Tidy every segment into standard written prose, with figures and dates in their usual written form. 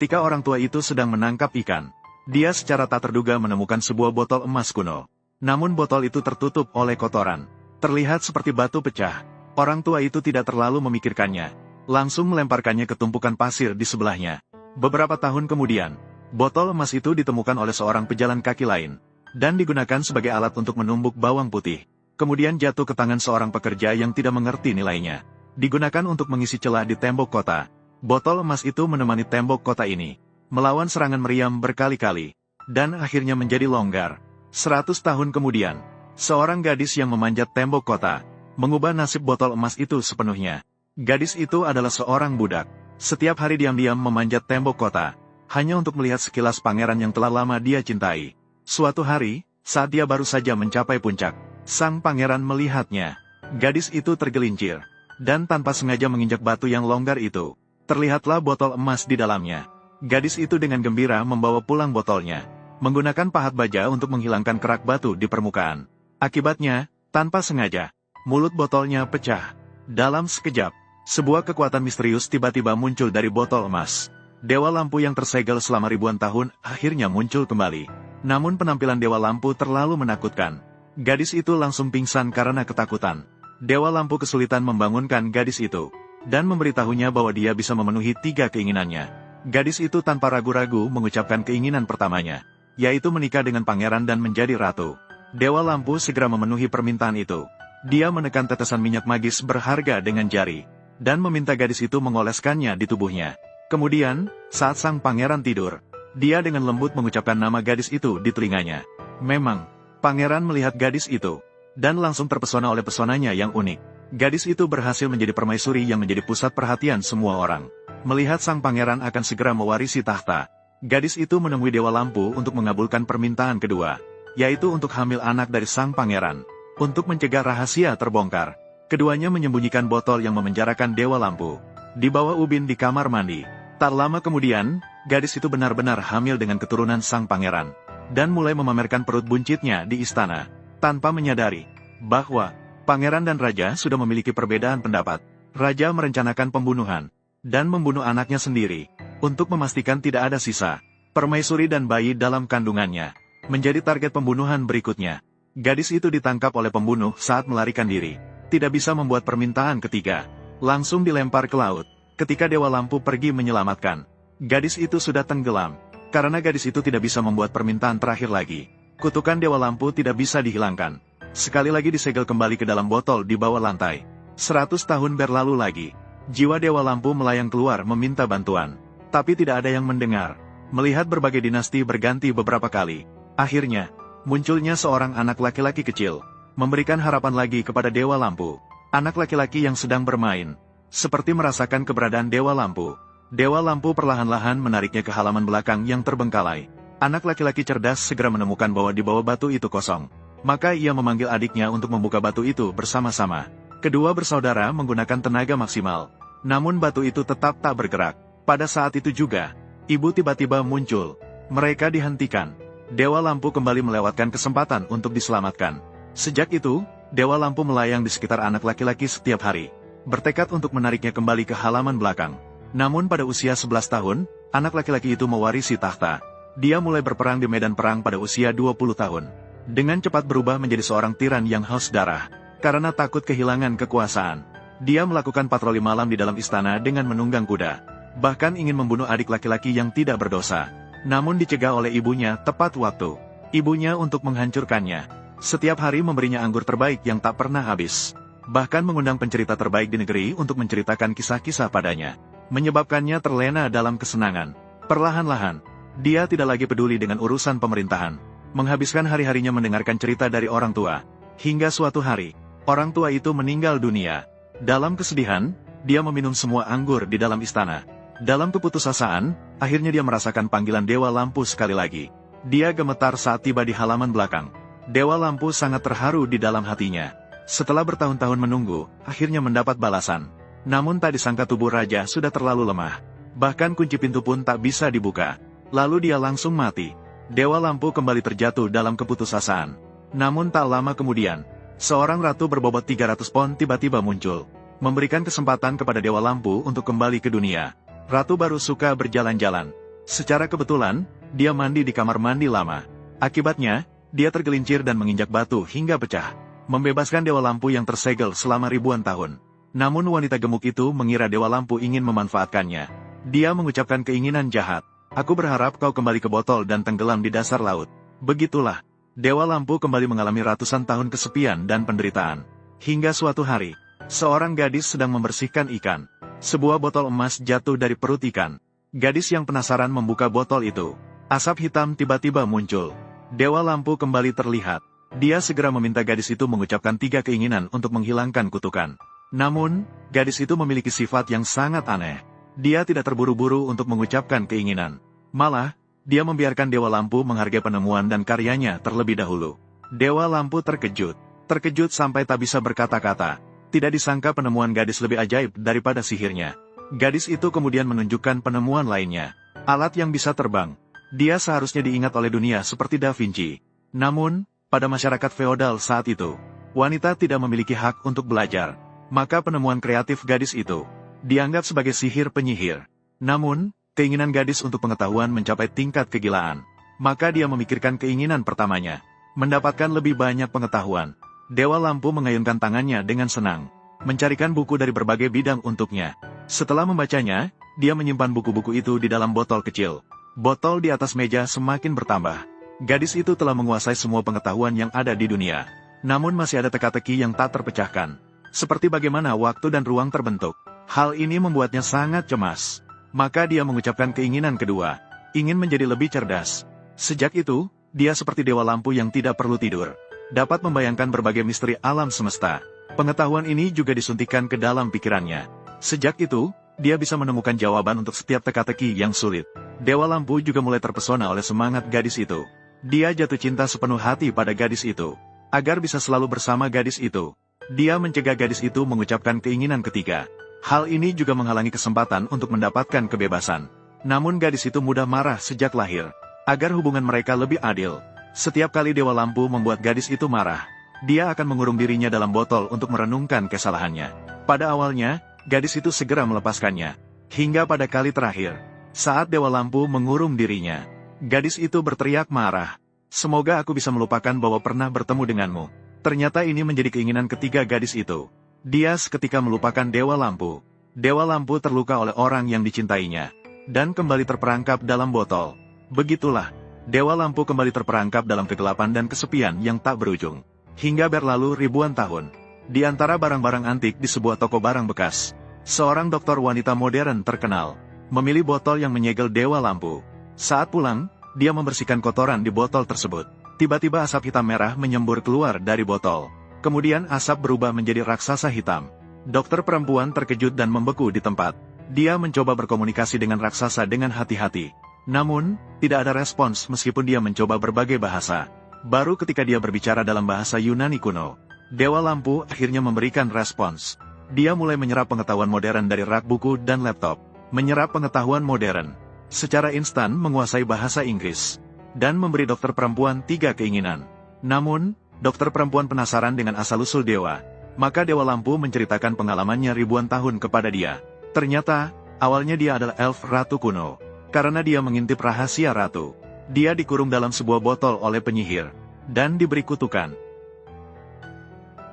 ketika orang tua itu sedang menangkap ikan. Dia secara tak terduga menemukan sebuah botol emas kuno. Namun botol itu tertutup oleh kotoran. Terlihat seperti batu pecah. Orang tua itu tidak terlalu memikirkannya. Langsung melemparkannya ke tumpukan pasir di sebelahnya. Beberapa tahun kemudian, botol emas itu ditemukan oleh seorang pejalan kaki lain. Dan digunakan sebagai alat untuk menumbuk bawang putih. Kemudian jatuh ke tangan seorang pekerja yang tidak mengerti nilainya. Digunakan untuk mengisi celah di tembok kota. Botol emas itu menemani tembok kota ini melawan serangan meriam berkali-kali. Dan akhirnya menjadi longgar. 100 tahun kemudian, seorang gadis yang memanjat tembok kota mengubah nasib botol emas itu sepenuhnya. Gadis itu adalah seorang budak. Setiap hari diam-diam memanjat tembok kota, hanya untuk melihat sekilas pangeran yang telah lama dia cintai. Suatu hari, saat dia baru saja mencapai puncak, sang pangeran melihatnya. Gadis itu tergelincir, dan tanpa sengaja menginjak batu yang longgar itu. Terlihatlah botol emas di dalamnya. Gadis itu dengan gembira membawa pulang botolnya, menggunakan pahat baja untuk menghilangkan kerak batu di permukaan. Akibatnya, tanpa sengaja, mulut botolnya pecah. Dalam sekejap, sebuah kekuatan misterius tiba-tiba muncul dari botol emas. Dewa lampu yang tersegel selama ribuan tahun akhirnya muncul kembali. Namun penampilan Dewa Lampu terlalu menakutkan. Gadis itu langsung pingsan karena ketakutan. Dewa Lampu kesulitan membangunkan gadis itu, dan memberitahunya bahwa dia bisa memenuhi 3 keinginannya. Gadis itu tanpa ragu-ragu mengucapkan keinginan pertamanya, yaitu menikah dengan pangeran dan menjadi ratu. Dewa Lampu segera memenuhi permintaan itu. Dia menekan tetesan minyak magis berharga dengan jari, dan meminta gadis itu mengoleskannya di tubuhnya. Kemudian, saat sang pangeran tidur, dia dengan lembut mengucapkan nama gadis itu di telinganya. Memang, pangeran melihat gadis itu, dan langsung terpesona oleh pesonanya yang unik. Gadis itu berhasil menjadi permaisuri yang menjadi pusat perhatian semua orang. Melihat sang pangeran akan segera mewarisi tahta, gadis itu menemui Dewa Lampu untuk mengabulkan permintaan kedua, yaitu untuk hamil anak dari sang pangeran. Untuk mencegah rahasia terbongkar, keduanya menyembunyikan botol yang memenjarakan Dewa Lampu di bawah ubin di kamar mandi. Tak lama kemudian, gadis itu benar-benar hamil dengan keturunan sang pangeran, dan mulai memamerkan perut buncitnya di istana, tanpa menyadari bahwa pangeran dan raja sudah memiliki perbedaan pendapat. Raja merencanakan pembunuhan, dan membunuh anaknya sendiri, untuk memastikan tidak ada sisa permaisuri dan bayi dalam kandungannya. Menjadi target pembunuhan berikutnya, gadis itu ditangkap oleh pembunuh saat melarikan diri. Tidak bisa membuat permintaan ketiga, langsung dilempar ke laut. Ketika Dewa Lampu pergi menyelamatkan, gadis itu sudah tenggelam. Karena gadis itu tidak bisa membuat permintaan terakhir lagi, kutukan Dewa Lampu tidak bisa dihilangkan. Sekali lagi disegel kembali ke dalam botol di bawah lantai. 100 tahun berlalu lagi, jiwa Dewa Lampu melayang keluar meminta bantuan. Tapi tidak ada yang mendengar. Melihat berbagai dinasti berganti beberapa kali, akhirnya, munculnya seorang anak laki-laki kecil, memberikan harapan lagi kepada Dewa Lampu. Anak laki-laki yang sedang bermain, seperti merasakan keberadaan Dewa Lampu. Dewa Lampu perlahan-lahan menariknya ke halaman belakang yang terbengkalai. Anak laki-laki cerdas segera menemukan bahwa di bawah batu itu kosong. Maka ia memanggil adiknya untuk membuka batu itu bersama-sama. Kedua bersaudara menggunakan tenaga maksimal. Namun batu itu tetap tak bergerak. Pada saat itu juga, ibu tiba-tiba muncul. Mereka dihentikan. Dewa Lampu kembali melewatkan kesempatan untuk diselamatkan. Sejak itu, Dewa Lampu melayang di sekitar anak laki-laki setiap hari, bertekad untuk menariknya kembali ke halaman belakang. Namun pada usia 11 tahun, anak laki-laki itu mewarisi tahta. Dia mulai berperang di medan perang pada usia 20 tahun. Dengan cepat berubah menjadi seorang tiran yang haus darah. Karena takut kehilangan kekuasaan, dia melakukan patroli malam di dalam istana dengan menunggang kuda. Bahkan ingin membunuh adik laki-laki yang tidak berdosa. Namun dicegah oleh ibunya tepat waktu. Ibunya untuk menghancurkannya. Setiap hari memberinya anggur terbaik yang tak pernah habis. Bahkan mengundang pencerita terbaik di negeri untuk menceritakan kisah-kisah padanya. Menyebabkannya terlena dalam kesenangan. Perlahan-lahan, dia tidak lagi peduli dengan urusan pemerintahan. Menghabiskan hari-harinya mendengarkan cerita dari orang tua. Hingga suatu hari, orang tua itu meninggal dunia. Dalam kesedihan, dia meminum semua anggur di dalam istana. Dalam keputusasaan, akhirnya dia merasakan panggilan Dewa Lampu sekali lagi. Dia gemetar saat tiba di halaman belakang. Dewa Lampu sangat terharu di dalam hatinya. Setelah bertahun-tahun menunggu, akhirnya mendapat balasan. Namun tak disangka tubuh raja sudah terlalu lemah. Bahkan kunci pintu pun tak bisa dibuka. Lalu dia langsung mati. Dewa Lampu kembali terjatuh dalam keputusasaan. Namun tak lama kemudian, seorang ratu berbobot 300 pon tiba-tiba muncul, memberikan kesempatan kepada Dewa Lampu untuk kembali ke dunia. Ratu baru suka berjalan-jalan. Secara kebetulan, dia mandi di kamar mandi lama. Akibatnya, dia tergelincir dan menginjak batu hingga pecah, membebaskan Dewa Lampu yang tersegel selama ribuan tahun. Namun wanita gemuk itu mengira Dewa Lampu ingin memanfaatkannya. Dia mengucapkan keinginan jahat. Aku berharap kau kembali ke botol dan tenggelam di dasar laut. Begitulah, Dewa Lampu kembali mengalami ratusan tahun kesepian dan penderitaan. Hingga suatu hari, seorang gadis sedang membersihkan ikan. Sebuah botol emas jatuh dari perut ikan. Gadis yang penasaran membuka botol itu. Asap hitam tiba-tiba muncul. Dewa Lampu kembali terlihat. Dia segera meminta gadis itu mengucapkan 3 keinginan untuk menghilangkan kutukan. Namun, gadis itu memiliki sifat yang sangat aneh. Dia tidak terburu-buru untuk mengucapkan keinginan. Malah, dia membiarkan Dewa Lampu menghargai penemuan dan karyanya terlebih dahulu. Dewa Lampu terkejut. Terkejut sampai tak bisa berkata-kata. Tidak disangka penemuan gadis lebih ajaib daripada sihirnya. Gadis itu kemudian menunjukkan penemuan lainnya. Alat yang bisa terbang. Dia seharusnya diingat oleh dunia seperti Da Vinci. Namun, pada masyarakat feodal saat itu, wanita tidak memiliki hak untuk belajar. Maka penemuan kreatif gadis itu dianggap sebagai sihir penyihir. Namun, keinginan gadis untuk pengetahuan mencapai tingkat kegilaan. Maka dia memikirkan keinginan pertamanya, mendapatkan lebih banyak pengetahuan. Dewa Lampu mengayunkan tangannya dengan senang, mencarikan buku dari berbagai bidang untuknya. Setelah membacanya, dia menyimpan buku-buku itu di dalam botol kecil. Botol di atas meja semakin bertambah. Gadis itu telah menguasai semua pengetahuan yang ada di dunia. Namun masih ada teka-teki yang tak terpecahkan. Seperti bagaimana waktu dan ruang terbentuk. Hal ini membuatnya sangat cemas. Maka dia mengucapkan keinginan kedua, ingin menjadi lebih cerdas. Sejak itu, dia seperti Dewa Lampu yang tidak perlu tidur. Dapat membayangkan berbagai misteri alam semesta. Pengetahuan ini juga disuntikkan ke dalam pikirannya. Sejak itu, dia bisa menemukan jawaban untuk setiap teka-teki yang sulit. Dewa Lampu juga mulai terpesona oleh semangat gadis itu. Dia jatuh cinta sepenuh hati pada gadis itu. Agar bisa selalu bersama gadis itu, dia mencegah gadis itu mengucapkan keinginan ketiga. Hal ini juga menghalangi kesempatan untuk mendapatkan kebebasan. Namun gadis itu mudah marah sejak lahir. Agar hubungan mereka lebih adil, setiap kali Dewa Lampu membuat gadis itu marah, dia akan mengurung dirinya dalam botol untuk merenungkan kesalahannya. Pada awalnya, gadis itu segera melepaskannya. Hingga pada kali terakhir, saat Dewa Lampu mengurung dirinya, gadis itu berteriak marah. Semoga aku bisa melupakan bahwa pernah bertemu denganmu. Ternyata ini menjadi keinginan ketiga gadis itu. Dia seketika melupakan Dewa Lampu. Dewa Lampu terluka oleh orang yang dicintainya, dan kembali terperangkap dalam botol. Begitulah, Dewa Lampu kembali terperangkap dalam kegelapan dan kesepian yang tak berujung. Hingga berlalu ribuan tahun. Di antara barang-barang antik di sebuah toko barang bekas, seorang dokter wanita modern terkenal memilih botol yang menyegel Dewa Lampu. Saat pulang, dia membersihkan kotoran di botol tersebut. Tiba-tiba asap hitam merah menyembur keluar dari botol. Kemudian asap berubah menjadi raksasa hitam. Dokter perempuan terkejut dan membeku di tempat. Dia mencoba berkomunikasi dengan raksasa dengan hati-hati. Namun, tidak ada respons meskipun dia mencoba berbagai bahasa. Baru ketika dia berbicara dalam bahasa Yunani kuno, Dewa Lampu akhirnya memberikan respons. Dia mulai menyerap pengetahuan modern dari rak buku dan laptop. Menyerap pengetahuan modern secara instan, menguasai bahasa Inggris, dan memberi dokter perempuan 3 keinginan. Namun, dokter perempuan penasaran dengan asal-usul dewa. Maka Dewa Lampu menceritakan pengalamannya ribuan tahun kepada dia. Ternyata, awalnya dia adalah elf ratu kuno. Karena dia mengintip rahasia ratu, dia dikurung dalam sebuah botol oleh penyihir, dan diberi kutukan.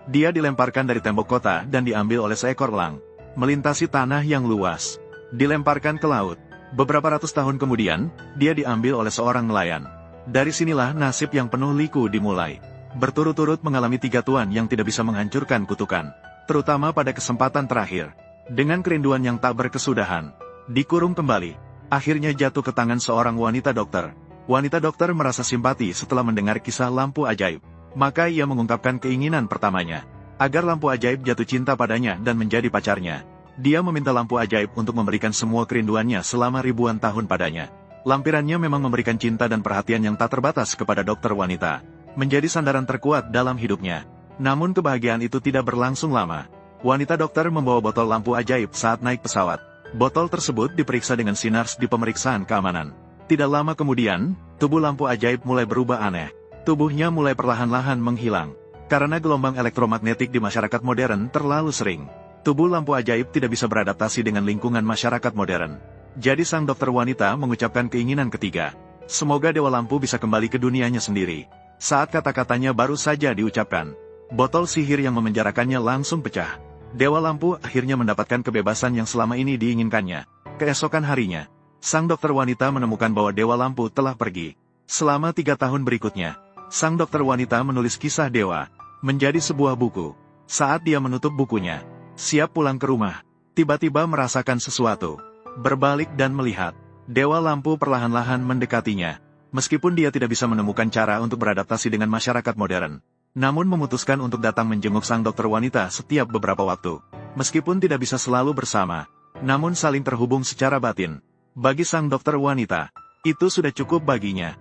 Dia dilemparkan dari tembok kota dan diambil oleh seekor elang, melintasi tanah yang luas, dilemparkan ke laut. Beberapa ratus tahun kemudian, dia diambil oleh seorang nelayan. Dari sinilah nasib yang penuh liku dimulai. Berturut-turut mengalami 3 tuan yang tidak bisa menghancurkan kutukan, terutama pada kesempatan terakhir. Dengan kerinduan yang tak berkesudahan, dikurung kembali. Akhirnya jatuh ke tangan seorang wanita dokter. Wanita dokter merasa simpati setelah mendengar kisah lampu ajaib. Maka ia mengungkapkan keinginan pertamanya, agar lampu ajaib jatuh cinta padanya dan menjadi pacarnya. Dia meminta lampu ajaib untuk memberikan semua kerinduannya selama ribuan tahun padanya. Lampirannya memang memberikan cinta dan perhatian yang tak terbatas kepada dokter wanita, menjadi sandaran terkuat dalam hidupnya. Namun kebahagiaan itu tidak berlangsung lama. Wanita dokter membawa botol lampu ajaib saat naik pesawat. Botol tersebut diperiksa dengan sinars di pemeriksaan keamanan. Tidak lama kemudian, tubuh lampu ajaib mulai berubah aneh. Tubuhnya mulai perlahan-lahan menghilang. Karena gelombang elektromagnetik di masyarakat modern terlalu sering, tubuh lampu ajaib tidak bisa beradaptasi dengan lingkungan masyarakat modern. Jadi sang dokter wanita mengucapkan keinginan ketiga. Semoga Dewa Lampu bisa kembali ke dunianya sendiri. Saat kata-katanya baru saja diucapkan, botol sihir yang memenjarakannya langsung pecah. Dewa Lampu akhirnya mendapatkan kebebasan yang selama ini diinginkannya. Keesokan harinya, sang dokter wanita menemukan bahwa Dewa Lampu telah pergi. Selama 3 tahun berikutnya, sang dokter wanita menulis kisah Dewa menjadi sebuah buku. Saat dia menutup bukunya, siap pulang ke rumah, tiba-tiba merasakan sesuatu. Berbalik dan melihat, Dewa Lampu perlahan-lahan mendekatinya. Meskipun dia tidak bisa menemukan cara untuk beradaptasi dengan masyarakat modern, namun memutuskan untuk datang menjenguk sang dokter wanita setiap beberapa waktu. Meskipun tidak bisa selalu bersama, namun saling terhubung secara batin. Bagi sang dokter wanita, itu sudah cukup baginya.